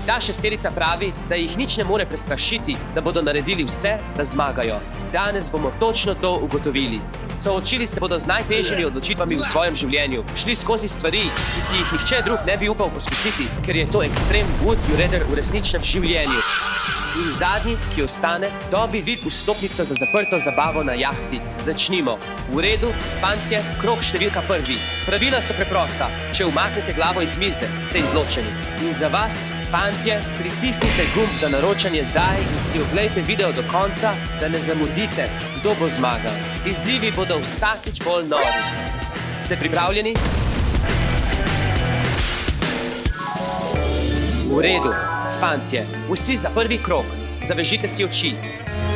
Ta šesterica pravi, da jih nič ne more prestrašiti, da bodo naredili vse, da zmagajo. Danes bomo točno to ugotovili. Soočili se bodo z najtežjimi odločitvami v svojem življenju, šli skozi stvari, ki si jih nihče drug ne bi upal poskusiti, ker je to ekstrem Would You Rather v resničnem življenju. In zadnji, ki ostane, dobi VIP vstopnico za zaprto zabavo na jahti. Začnimo. V redu, fantje, krog številka 1. Pravila so preprosta. Če umaknete glavo iz mize, ste izločeni. In za vas, fantje, pritisnite gumb za naročanje zdaj in si oglejte video do konca, da ne zamudite, kdo bo zmagal. Izzivi bodo vsakič bolj nori. Ste pripravljeni? V redu. Fantje, vsi za prvi krog. Zavežite si oči.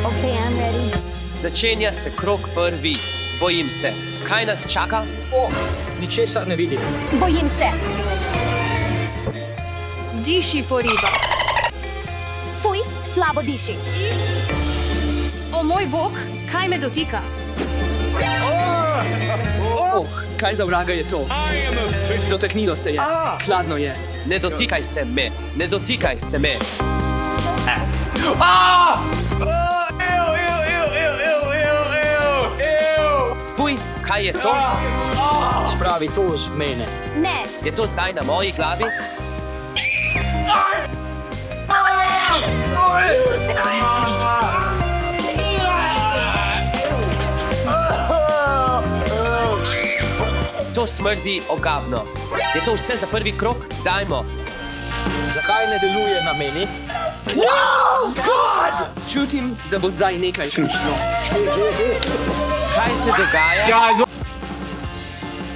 Okay, I'm ready. Začenja se krog 1. Bojim se. Kaj nas čaka? Ničesar ne vidim. Bojim se. Diši po ribah. Fuj, slabo diši. O moj bog, kaj me dotika? Kaj za vraga je to? Dotaknilo se je. Hladno je. Ne dotikaj se me. Ne dotikaj se me. Fuj, kaj je to? Spravi to z mene. Ne, Je to zdaj na moji glavi? To smrdi ogavno. Je to vse za prvi krog? Dajmo. Zakaj ne deluje na meni? Čutim, da bo zdaj nekaj smešno. Kaj se dogaja?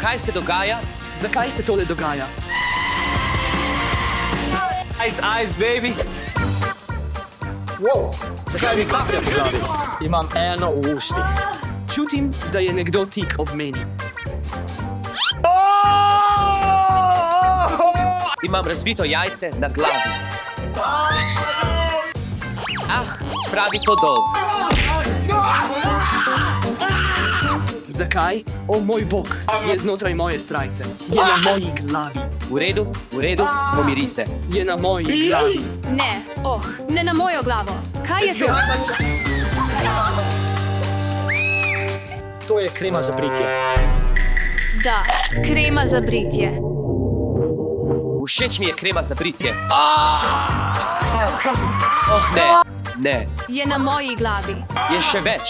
Kaj se dogaja? Zakaj se tole dogaja? Eyes, baby. Wow, zakaj mi kaplja po glavi? Imam eno v ustih. Čutim, da je nekdo tik ob meni. Imam razbito jajce na glavi. Spravi to dol. Zakaj? O moj bog, je znotraj moje srajce. Je na moji glavi. V redu, pomiri se. Je na moji glavi. Ne, ne na mojo glavo. Kaj je to? To je krema za britje. Da, krema za britje. Všeč mi je krema za britje. Ne, Je na moji glavi. je še več.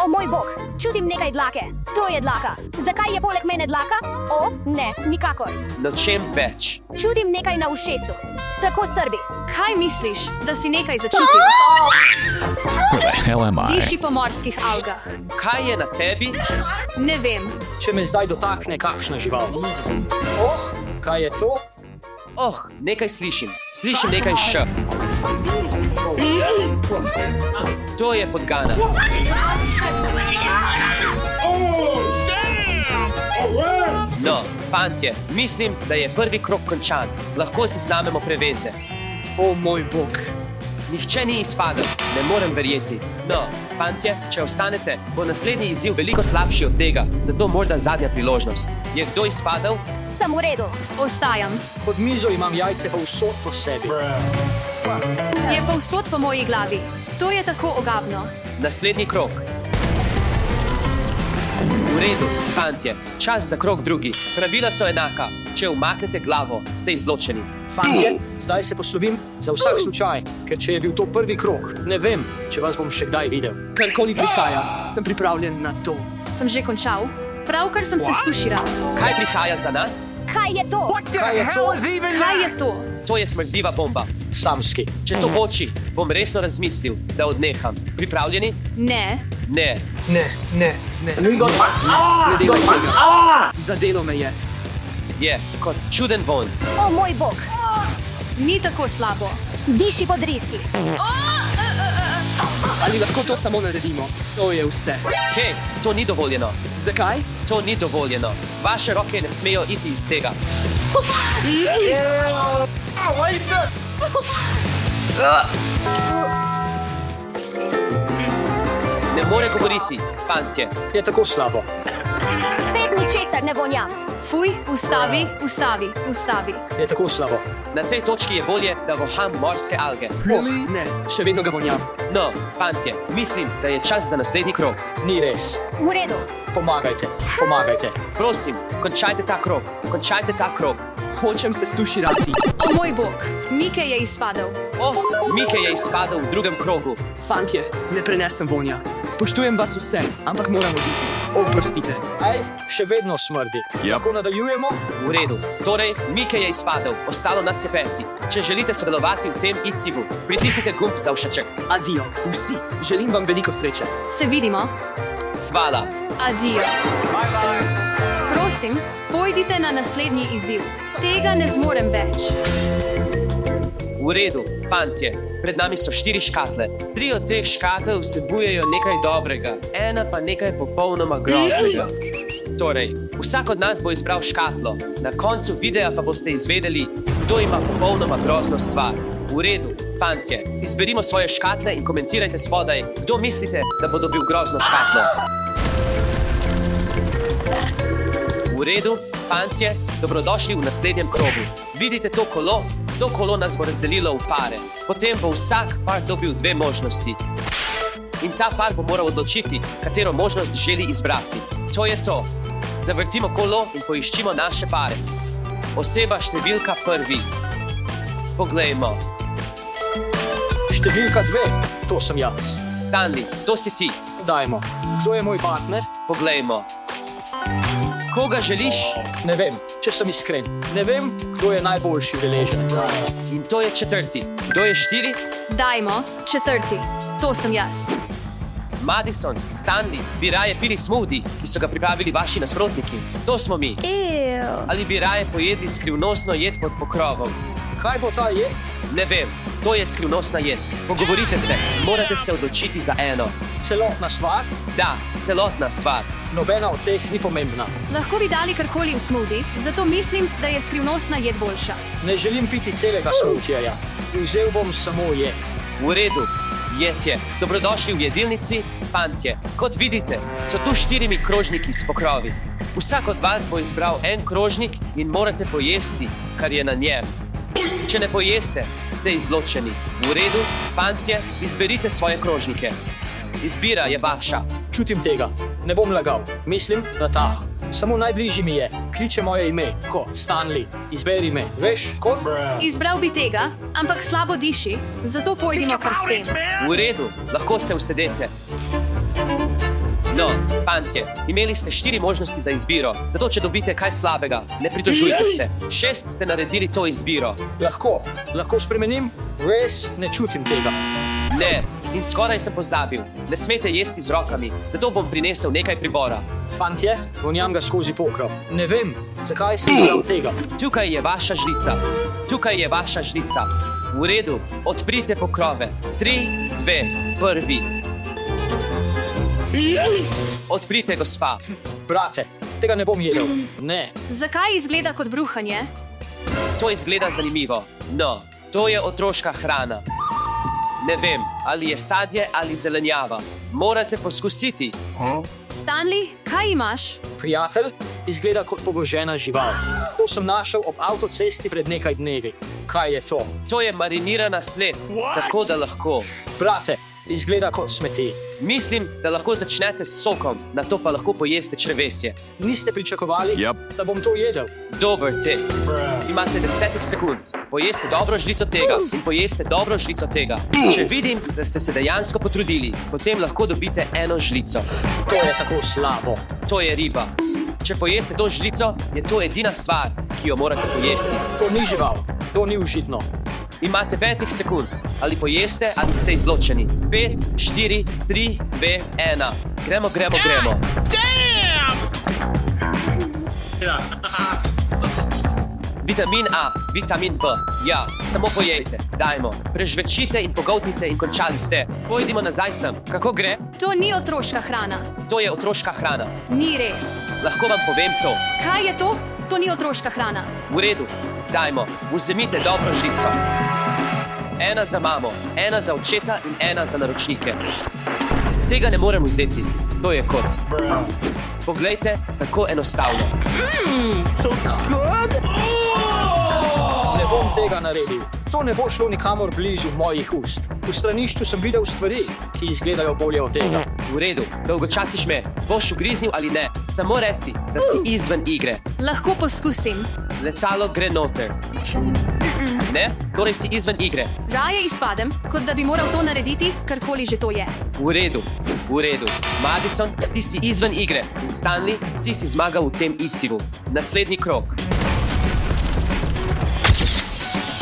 o moj bog, čutim nekaj dlake. To je dlaka. Zakaj je poleg mene dlaka? O, ne, nikakor. Nočem več. Čutim nekaj na ušesu. Tako Srbi. Kaj misliš, da si nekaj začutil? Who the hell am I? Diši po morskih algah. Kaj je na tebi? Ne vem. Če me zdaj dotakne kakšna žival. Kaj je to? Nekaj slišim. Slišim nekaj š. To je podgana. No, fantje, mislim, da je prvi krog končan. Lahko si snamemo preveze. O moj bog. Nihče ni izpadel, ne morem verjeti. No, fantje, če ostanete, bo naslednji izziv veliko slabši od tega, zato morda zadnja priložnost. Je kdo izpadel? Sem v redu. Ostajam. Pod mizo imam jajce pa vsod po sebi. Je povsod po moji glavi. To je tako ogavno. Naslednji krog. V redu, fantje, čas za krog 2. Pravila so enaka. Če umaknete glavo, ste izločeni. Fantje, zdaj se poslovim za vsak slučaj, ker če je bil to prvi krog, ne vem, če vas bom še kdaj videl. Karkoli prihaja, sem pripravljen na to. Sem že končal. Pravkar sem se stuširal. Kaj prihaja za nas? Kaj je to? Kaj je to? Kaj je to? To je smrdiva bomba. Samski. Če to boči, bom resno razmislil, da odneham. Pripravljeni? Ne. Ne. Ne delaj tega. Zadelo me je. Je kot čuden von. O moj bog, Ni tako slabo. diši pod riski. Ali lahko to samo naredimo? To je vse. Hej, to ni dovoljeno. Zakaj? To ni dovoljeno. Vaše roke ne smejo iti iz tega. Ne more govoriti, fantje. Je tako slabo. Spet ni Ničesar ne vonja. Fuj, ustavi, ustavi, ustavi. Je tako slabo. Na tej točki je bolje, da voham morske alge. Ne, še vedno ga vonjam. No, fantje, mislim, da je čas za naslednji krog. Ni res. V redu. Pomagajte, pomagajte. Prosim, končajte ta krog. Končajte ta krog. Hočem se stuširati. O moj bog, Mike je izpadel. Oh, Mike je izpadel v drugem krogu. Fantje, ne prenesem vonja. Spoštujem vas vse, ampak moram oditi. Oprostite. Aj, še vedno smrdi. Yep. Lahko nadaljujemo? V redu. Torej, Mike je izpadel, ostalo nas je 5. Če želite sodelovati v tem izzivu, pritisnite gumb za všeček. Adijo, vsi. Želim vam veliko sreče. Se vidimo? Hvala. Adijo. Prosim, pojdite na naslednji izziv. Tega ne zmorem več. V redu, fantje, pred nami so 4 škatle. 3 od teh škatel vsebujejo nekaj dobrega, ena pa nekaj popolnoma groznega. Torej, vsak od nas bo izbral škatlo. Na koncu videa pa boste izvedeli, kdo ima popolnoma grozno stvar. V redu, fantje, izberimo svoje škatle in komentirajte spodaj, kdo mislite, da bo dobil grozno škatlo. V redu, fantje, dobrodošli v naslednjem krogu. Vidite to kolo? To kolo nas bo razdelilo v pare. Potem bo vsak par dobil 2 možnosti. In ta par bo moral odločiti, katero možnost želi izbrati. To je to. Zavrtimo kolo in poiščimo naše pare. Oseba številka 1. Poglejmo. Številka 2, to sem jaz. Stanley, to si ti. Dajmo. Kdo je moj partner? Poglejmo. Koga želiš? Ne vem, če sem iskren. Ne vem, kdo je najboljši udeleženec. In to je 4. Kdo je 4? Dajmo, 4. To sem jaz. Madison, Stanley, bi raje pili smoothie, ki so ga pripravili vaši nasprotniki. To smo mi. Ali bi raje pojedli skrivnostno jed pod pokrovom? Kaj bo ta jed? Ne vem, to je skrivnostna jed. Pogovorite se, morate se odločiti za eno. Celotna stvar? Da, celotna stvar. Nobena od teh ni pomembna. Lahko bi dali karkoli v smoothie, zato mislim, da je skrivnostna jed boljša. Ne želim piti celega smoothieja. Vzel bom samo jed. V redu, jed je. Dobrodošli v jedilnici, fantje. Kot vidite, so tu 4 krožniki s pokrovi. Vsak od vas bo izbral en krožnik in morate pojesti, kar je na njem. Če ne pojeste, ste izločeni. V redu, fantje, izberite svoje krožnike. Izbira je vaša. Čutim tega. Ne bom lagal. Mislim, da ta. Samo najbližji mi je. Kliče moje ime, kot Stanley. Izberi me. Veš, kot? Izbral bi tega, ampak slabo diši, zato pojdimo kar s tem. V redu, lahko se usedete. No, fantje, imeli ste 4 možnosti za izbiro, zato če dobite kaj slabega, ne pritožujte se. 6 ste naredili to izbiro. Lahko spremenim? Res ne čutim tega. Ne, in skoraj sem pozabil. Ne smete jesti z rokami, zato bom prinesel nekaj pribora. Fantje, vonjam ga skozi pokrov. Ne vem, zakaj sem izbral tega. Tukaj je vaša žlica. Tukaj je vaša žlica. V redu, odprite pokrove. 3, 2, 1. Odprite, gospa. Brate, tega ne bom jedel. Ne. Zakaj izgleda kot bruhanje? To izgleda zanimivo. No, to je otroška hrana. Ne vem, ali je sadje ali zelenjava. Morate poskusiti. Stanley, kaj imaš? Prijatelj, izgleda kot povožena žival. To sem našel ob avtocesti pred nekaj dnevi. Kaj je to? To je marinirana sled, tako da lahko. Brate, izgleda kot smeti. Mislim, da lahko začnete s sokom, na to pa lahko pojeste črevesje. Niste pričakovali, Yep. da bom to jedel? Dober tip. Imate 10 sekund. Pojeste dobro žlico tega in pojeste dobro žlico tega. Če vidim, da ste se dejansko potrudili, potem lahko dobite eno žlico. To je tako slabo. To je riba. Če pojeste to žlico, je to edina stvar, ki jo morate pojesti. To ni žival. To ni užitno. Imate 5 sekund. Ali pojeste, ali ste izločeni. 5, 4, 3, 2, 1. Gremo. Vitamin A, vitamin B. Ja, samo pojejte. Dajmo. Prežvečite in pogoltnite in končali ste. Pojdimo nazaj sem. Kako gre? To ni otroška hrana. To je otroška hrana. Ni res. Lahko vam povem to. Kaj je to? To ni otroška hrana. V redu. Dajmo. Vzemite dobro žlico. 1 za mamo, 1 za očeta in 1 za naročnike. Tega ne morem vzeti. To je kot. Poglejte, tako enostavno. Ne bom tega naredil. To ne bo šlo nikamor blizu mojih ust. V stranišču sem videl stvari, ki izgledajo bolje od tega. V redu, dolgočasiš me. Boš ugriznil ali ne? Samo reci, da si izven igre. Lahko poskusim. Letalo gre noter. Ne? Torej si izven igre. Raje izpadem, kot da bi moral to narediti, karkoli že to je. V redu, v redu. Madison, ti si izven igre. In Stanley, ti si zmagal v tem izzivu. Naslednji krog.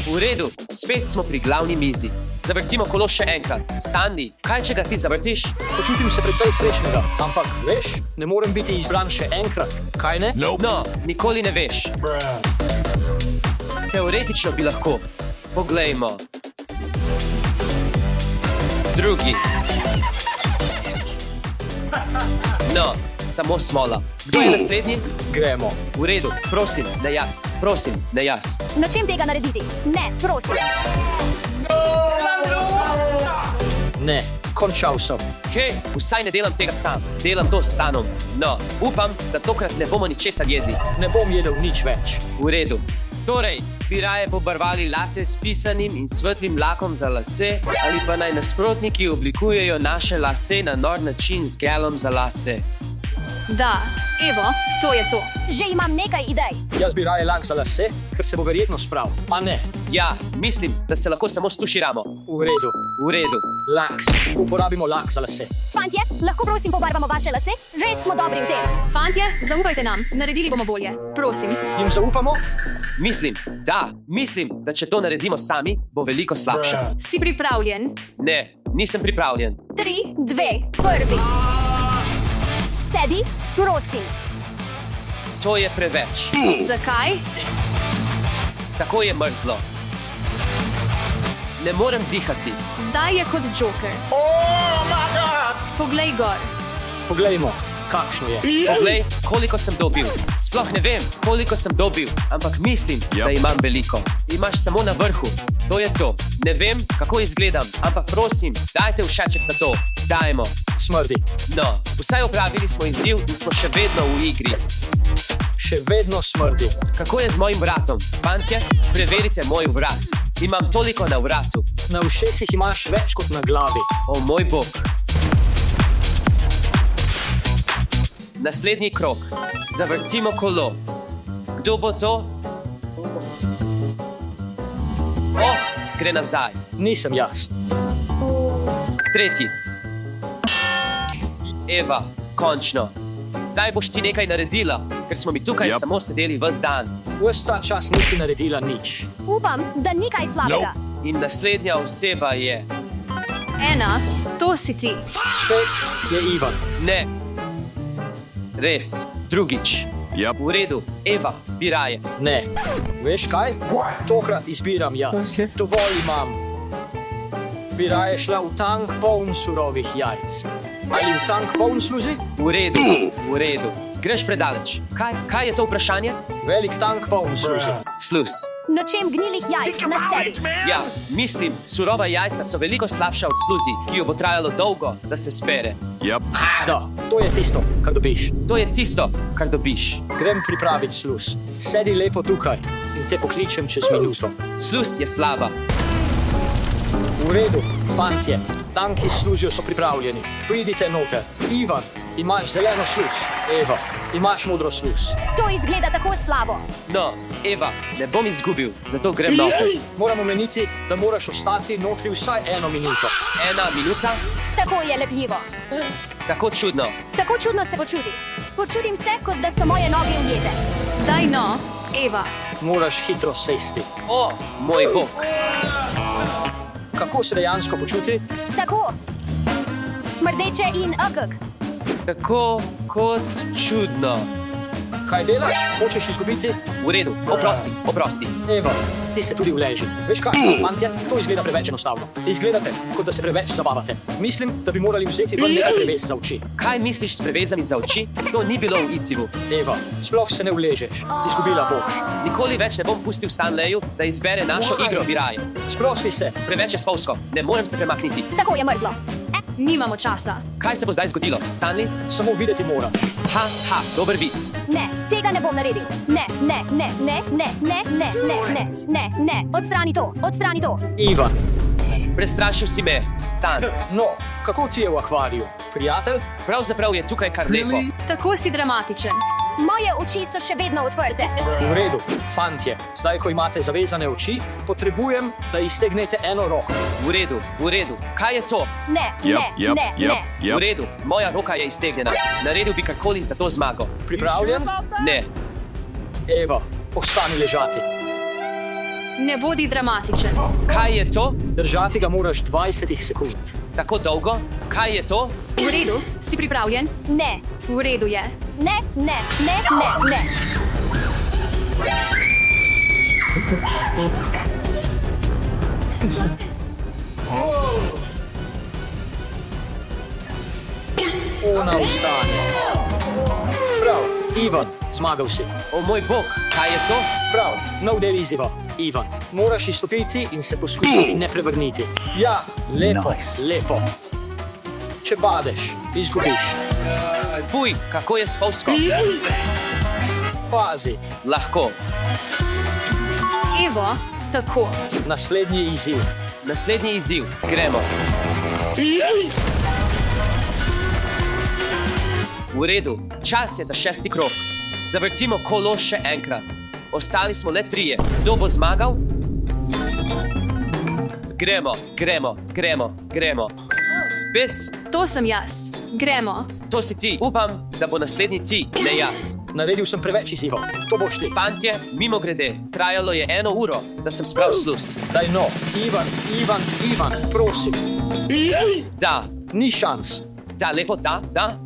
V redu, spet smo pri glavni mizi. Zavrtimo kolo še enkrat. Stanley, kaj če ga ti zavrtiš? Počutim se precej srečnega, ampak veš, ne morem biti izbran še enkrat, kaj ne? No, nikoli ne veš. Teoretično bi lahko. Poglejmo. Drugi. No, samo smola. Kdo je naslednji? Gremo. V redu, prosim, ne jaz. Prosim, ne jaz. Nočem tega narediti. Ne, prosim. Ne, končal sem. Hej, vsaj ne delam tega sam. Delam to s Stanom. No, upam, da tokrat ne bomo ničesar jedli. Ne bom jedel nič več. V redu. Torej, bi raje pobarvali lase s pisanim in svetlim lakom za lase, ali pa naj nasprotniki oblikujejo naše lase na nor način z gelom za lase. Da, Evo, to je to. Že imam nekaj idej. Jaz bi raje lak za lase, ker se bo verjetno spravil. A ne, Ja, mislim, da se lahko samo stuširamo. v redu. V redu. Laks. Uporabimo lak za lase. Fantje, lahko prosim pobarvamo vaše lase? Res smo dobri v tem. Fantje, zaupajte nam, naredili bomo bolje. Prosim. Jim zaupamo? Mislim, da če to naredimo sami, bo veliko slabše. Si pripravljen? Ne, nisem pripravljen. 3, 2, 1. Sedi, prosim. To je preveč. Zakaj? Tako je mrzlo. Ne morem dihati. Zdaj je kot Joker. Poglej gor. Poglejmo, kakšno je. Poglej, koliko sem dobil. Sploh ne vem, koliko sem dobil, ampak mislim, da imam veliko. Imaš samo na vrhu. To je to. Ne vem, kako izgledam, ampak prosim, dajte všeček za to. Dajmo. Smrdi. No, vsaj opravili smo izziv in smo še vedno v igri. Še vedno smrdi. Kako je z mojim vratom? Fantje, preverite moj vrat. Imam toliko na vratu. Na ušesih imaš več kot na glavi. O moj bog. Naslednji krog. Zavrtimo kolo. Kdo bo to? Gre nazaj. Nisem jaz. Tretji. Eva, končno. Zdaj boš ti nekaj naredila, ker smo mi tukaj samo sedeli ves dan. Ves ta čas nisi naredila nič. Upam, da ni kaj slabega. In naslednja oseba je... Ena, to si ti. Spet je Ivan. Ne. Res, drugič. V redu, Eva, bi raje. Ne. Veš kaj? Tokrat izbiram jaz. Dovolj imam. Bi raje šla v tank poln surovih jajc. Ali v tank poln sluzi? V redu. Greš predaleč. Kaj je to vprašanje? Velik tank poln sluzi. Sluz. Nočem gnilih jajc na sebi. Ja, mislim, surova jajca so veliko slabša od sluzi, ki jo bo trajalo dolgo, da se spere. Da, to je tisto, kar dobiš. To je tisto, kar dobiš. Grem pripraviti sluz. Sedi lepo tukaj in te pokličem čez minuto. Sluz je slaba. V redu, fantje. Tanki služijo so pripravljeni. Pridite noter. Ivan, imaš zeleno sluz. Eva, imaš modro sluz. To izgleda tako slabo. No, Eva, ne bom izgubil, zato grem noter. Moramo meniti, da moraš ostati notri vsaj 1 minuto. 1 minuta? Tako je lepljivo. Tako čudno. Tako čudno se počuti. Počutim se, kot da so moje noge ujete. Daj no, Eva. Moraš hitro sesti. O, moj bog. Kako se dejansko počuti? Tako. Smrdeče in agag. Tako kot čudno. Kaj delaš? Hočeš izgubiti? V redu, oprosti. Eva, ti se tudi vleži. Veš kaj, fantje, to izgleda preveč enostavno. Izgledate, kot da se preveč zabavate. Mislim, da bi morali vzeti ven nekaj prevez za oči. Kaj misliš s prevezami za oči? To ni bilo v izzivu. Eva, sploh se ne vležeš. Izgubila boš. Nikoli več ne bom pustil Stanleyu, da izbere našo igro, bi raje. Sprosti se. Preveč je spolsko, ne morem se premakniti. Tako je mrzlo. nimamo časa. Kaj se bo zdaj zgodilo, Stanley? Samo videti moraš. Dober vic. Ne, tega ne bom naredil. Ne, ne, ne, ne, ne, ne, ne, ne, ne, ne, ne. Odstrani to, odstrani to. Ivan, Prestrašil si me, Stan. no, kako ti je v akvariju? Prijatelj? Pravzaprav je tukaj kar lepo. Tako si dramatičen. Moje oči so še vedno odprte. V redu, fantje, zdaj ko imate zavezane oči, potrebujem, da iztegnete eno roko. V redu. Kaj je to? Ne, ne, ne, ne. V redu, moja roka je iztegnjena. Naredil bi karkoli za to zmago. Pripravljen? Ne, Eva, ostani ležati. Ne bodi dramatičen. kaj je to? Držati ga moraš 20 sekund. Tako dolgo? Kaj je to? V redu, si pripravljen? Ne, V redu je. ne, ne, ne, ne, ne. Ona ostane. Prav, Ivan, zmagal si. O moj bog, kaj je to? Prav, nov del izziva. Ivan, moraš izstopiti in se poskusiti ne prevrniti. Ja, lepo, lepo. Če padeš, izgubiš. Fuj, kako je spolsko. Pazi, Lahko. Evo, tako. naslednji izziv. Naslednji izziv. Gremo. V redu, čas je za 6. krog. Zavrtimo kolo še enkrat. Ostali smo le 3. Kdo bo zmagal? Gremo. 5, To sem jaz. Gremo. to si ti. Upam, da bo naslednji ti, ne jaz. Naredil sem preveč izzivov. To boš ti. Fantje, mimo grede, trajalo je 1 uro, da sem spravil sluz. Daj no, Ivan, prosim. Da, Ni šans. lepo, da.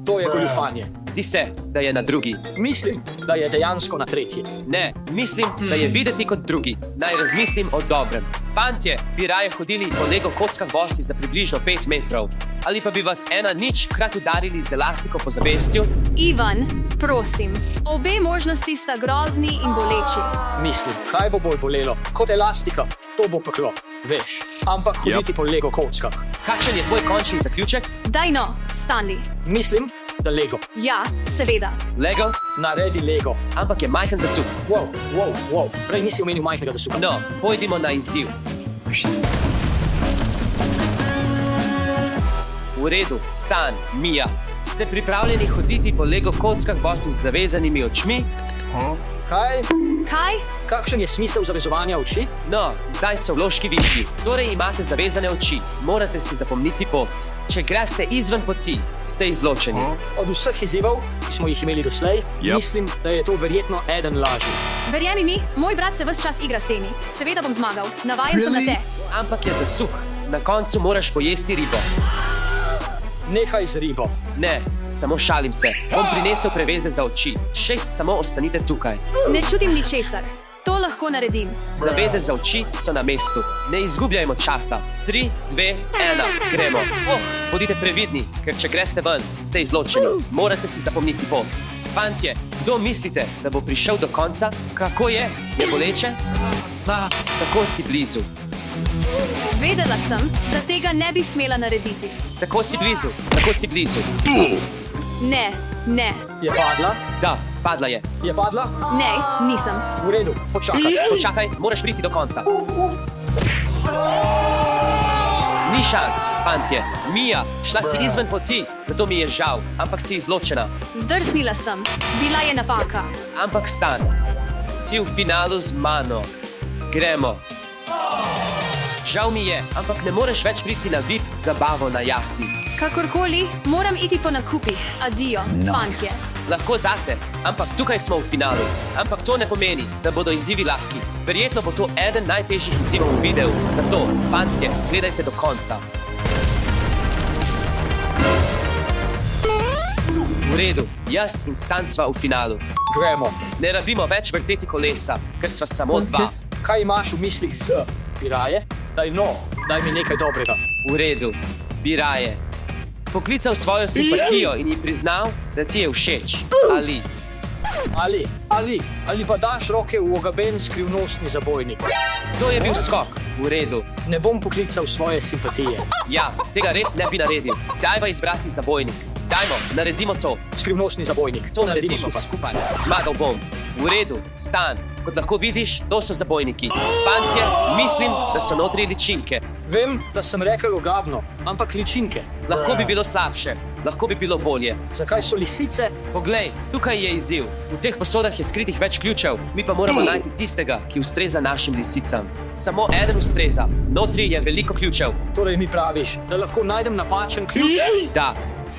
To je goljufanje. Zdi se, da je na drugi. Mislim, da je dejansko na tretji. Ne, mislim, da je videti kot drugi. Naj razmislim o dobrem. Fantje, bi raje hodili po Lego kockah bosi za približno 5 metrov. Ali pa bi vas 1-0 udarili z elastiko po zavestju? Ivan, prosim. Obe možnosti sta grozni in boleči. Mislim, kaj bo bolj bolelo? Kot elastika, to bo peklo. Veš, ampak hoditi po Lego kockah. Kakšen je tvoj končni zaključek? Daj no, Stanley. Mislim, da Lego. Ja, seveda. Lego? Naredi Lego. Ampak je majhen zasuk. Wow. Prej nisi omenil majhnega zasuka. No, pojdimo na izziv. V redu, Stan, Mija. Ste pripravljeni hoditi po Lego kockah bosi z zavezanimi očmi? Kaj? Kaj? Kakšen je smisel zavezovanja oči? No, zdaj so vložki višji, torej imate zavezane oči. Morate si zapomniti pot. Če greste izven poti, ste izločeni. Od vseh izzivov, ki smo jih imeli doslej, mislim, da je to verjetno eden lažji. Verjemi mi, moj brat se ves čas igra s temi. Seveda bom zmagal. Navajen sem na te. Ampak je zasuk. Na koncu moraš pojesti ribo. Nehaj z ribo. Ne, samo šalim se. Bom prinesel preveze za oči. 6, samo ostanite tukaj. Ne čutim ničesar. To lahko naredim. Zaveze za oči so na mestu. Ne izgubljajmo časa. 3, 2, 1, gremo. Bodite previdni, ker če greste ven, ste izločeni. Morate si zapomniti pot. Fantje, kdo mislite, da bo prišel do konca? Kako je? Je boleče? Tako si blizu. Vedela sem, da tega ne bi smela narediti. Tako si blizu. Ne. Je padla? Da, padla je. Je padla? Ne, nisem. V redu, počakaj. Počakaj, moraš priti do konca. Ni šans, fantje. Mija, šla si izven poti, zato mi je žal, ampak si izločena. Zdrsnila sem. Bila je napaka. Ampak Stan, si v finalu z mano. Gremo. Žal mi je, ampak ne moreš več priti na VIP zabavo na jahti. Kakorkoli, moram iti po nakupih. Adijo, fantje. Lahko zate, ampak tukaj smo v finalu. Ampak to ne pomeni, da bodo izzivi lahki. Verjetno bo to eden najtežjih izzivov v videu, zato, fantje, gledajte do konca. V redu, jaz in Stan sva v finalu. Gremo. Ne rabimo več vrteti kolesa, ker sva samo 2. Kaj imaš v mislih z piraje? Daj no, daj mi nekaj dobrega. V redu, bi raje. Poklical svojo simpatijo in ji priznal, da ti je všeč. Ali Ali pa daš roke v ogaben skrivnostni zabojnik. To je bil skok. V redu. Ne bom poklical svoje simpatije. Ja, tega res ne bi naredil. Dajva izbrati zabojnik. Dajmo, naredimo to. Skrivnostni zabojnik. To naredimo skupaj. skupaj. Zmagal bom. V redu, stan. Kot lahko vidiš, to so zabojniki. Fantje, mislim, da so notri ličinke. Vem, da sem rekel ogabno, ampak ličinke. Lahko bi bilo slabše, lahko bi bilo bolje. Zakaj so lisice? Poglej, tukaj je izziv. V teh posodah je skritih več ključev. Mi pa moramo najti tistega, ki ustreza našim lisicam. Samo eden ustreza. Notri je veliko ključev. Torej mi praviš, da lahko najdem napačen ključ? Da.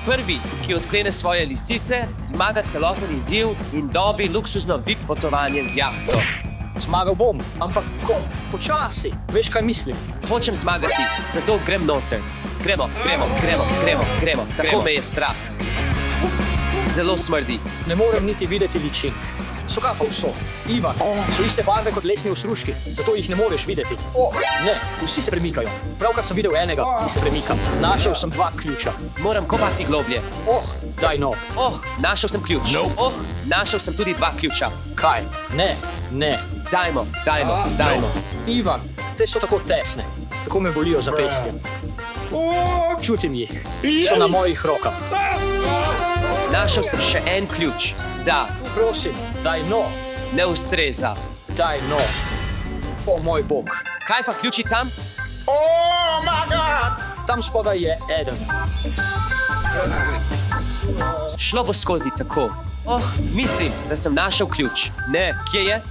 Prvi, ki odklene svoje lisice, zmaga celoten izziv in dobi luksuzno VIP potovanje z jahto. Zmagal bom, ampak kot? Počasi. Veš, kaj mislim? Hočem zmagati, zato grem noter. Gremo. Tako me je strah. Zelo smrdi. Ne morem niti videti ličink. So ga povsod. Ivan, so iste farbe kot lesni osruški, zato jih ne moreš videti. Ne, vsi se premikajo. Pravkar sem videl enega, ki se premika. Našel sem 2 ključa. Moram kopati globlje. Daj no. Našel sem ključ. Našel sem tudi 2 ključa. Kaj? Ne. Dajmo. Ivan, te so tako tesne. Tako me bolijo zapestja. Čutim jih. So na mojih rokah. Našel sem še en ključ. Da, Prosim, daj no. ne ustreza. Daj no. O moj bog. Kaj pa ključi tam? Tam spodaj je eden. Šlo bo skozi tako. Mislim, da sem našel ključ. Ne, kje je?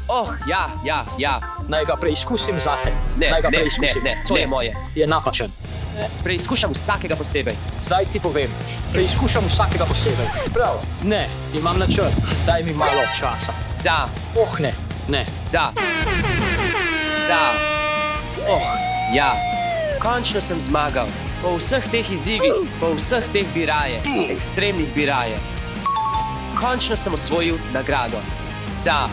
Ja. Naj ga preizkusim zate. Ne, Naj ga preizkusim. to je moje. Je napačen. Preizkušam vsakega posebej. Zdaj ti povem. Preizkušam vsakega posebej. Prav. Ne, imam načrt. Daj mi malo časa. Da, Ne. da. Ja. Končno sem zmagal. Po vseh teh izzivih, po vseh teh biraje, ekstremnih biraje. Končno sem osvojil nagrado. Da,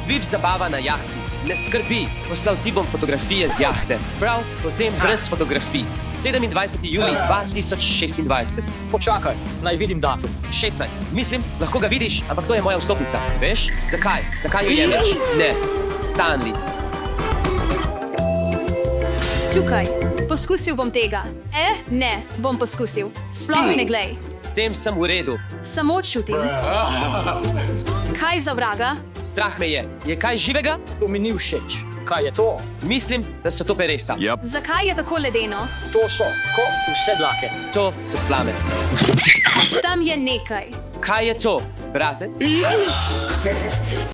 VIP zabava na jahti. Ne skrbi, poslal ti bom fotografije z jahte. Prav, potem brez fotografij. 27. julij 2026. Počakaj, naj vidim datum. 16. Mislim, lahko ga vidiš, ampak to je moja vstopnica. Veš? Zakaj? Zakaj jo jemlješ? Ne. Stanley. Tukaj. Poskusil bom tega. Ne, bom poskusil. Sploh ne glej. S tem sem v redu. Samo čutim. Kaj za vraga? Strah me je. Je kaj živega? To mi ni všeč. Kaj je to? Mislim, da so to peresa. Yep. Zakaj je tako ledeno? To so kot vse dlake. To so slame. Tam je nekaj. Kaj je to, bratec?